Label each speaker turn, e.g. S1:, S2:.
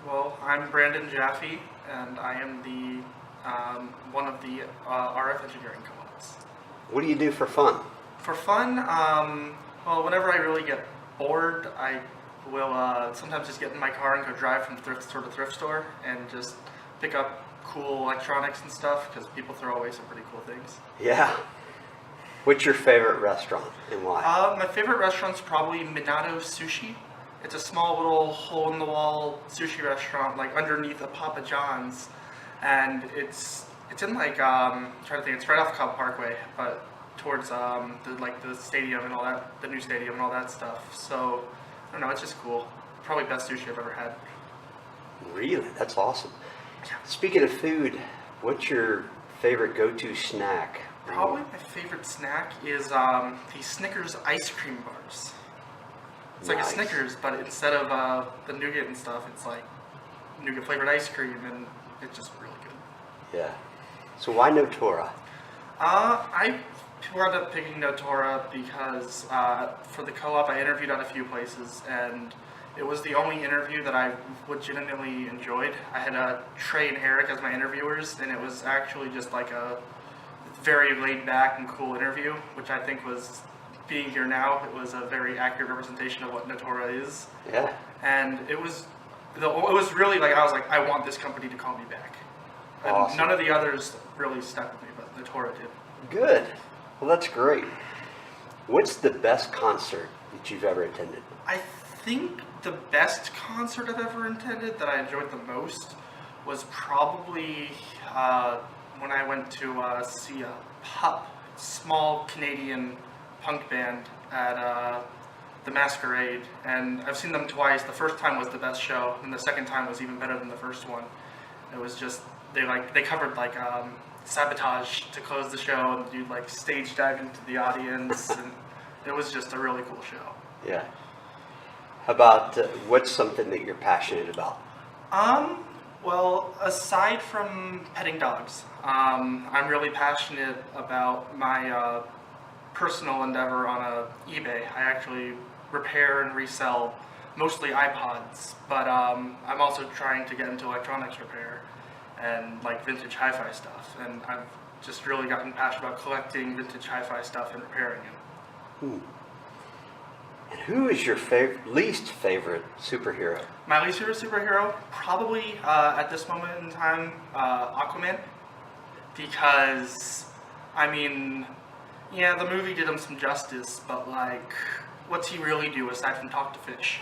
S1: Well, I'm Brandon Jaffe, and I am the one of the RF engineering co-ops.
S2: What do you do for fun?
S1: For fun, well, whenever I really get bored, I will sometimes just get in my car and go drive from thrift store to thrift store and just pick up cool electronics and stuff because people throw away some pretty cool things.
S2: Yeah. What's your favorite restaurant and why?
S1: My favorite restaurant's probably Minato Sushi. It's a small little hole-in-the-wall sushi restaurant, like underneath a Papa John's, and it's in like I'm trying to think. It's right off Cobb Parkway, but towards the stadium and all that, the new stadium and all that stuff. So I don't know. It's just cool. Probably best sushi I've ever had.
S2: Really? That's awesome.
S1: Yeah.
S2: Speaking of food, what's your favorite go-to snack?
S1: Probably my favorite snack is the Snickers ice cream bars. It's like a
S2: Nice.
S1: Snickers, but instead of the nougat and stuff, it's like nougat flavored ice cream, and it's just really good.
S2: Yeah. So why Notora?
S1: I wound up picking Notora because for the co-op I interviewed at a few places, and it was the only interview that I legitimately enjoyed. I had Trey and Eric as my interviewers, and it was actually just like a very laid back and cool interview, which I think was, being here now, it was a very accurate representation of what Notora is.
S2: Yeah.
S1: And it was really like, I was like, I want this company to call me back. And
S2: Awesome.
S1: none of the others really stuck with me, but Notora did.
S2: Good. Well, that's great. What's the best concert that you've ever attended?
S1: I think the best concert I've ever attended that I enjoyed the most was probably when I went to see a small Canadian punk band at the Masquerade, and I've seen them twice. The first time was the best show, and the second time was even better than the first one. It was just they covered like Sabotage to close the show, and do like stage dive into the audience, and it was just a really cool show.
S2: Yeah. How about what's something that you're passionate about?
S1: Well, aside from petting dogs, I'm really passionate about my personal endeavor on eBay. I actually repair and resell mostly iPods, but I'm also trying to get into electronics repair and like vintage hi-fi stuff. And I've just really gotten passionate about collecting vintage hi-fi stuff and repairing it.
S2: And who is your least favorite superhero?
S1: My least favorite superhero, probably at this moment in time, Aquaman, because I mean, yeah, the movie did him some justice, but like, what's he really do aside from talk to fish?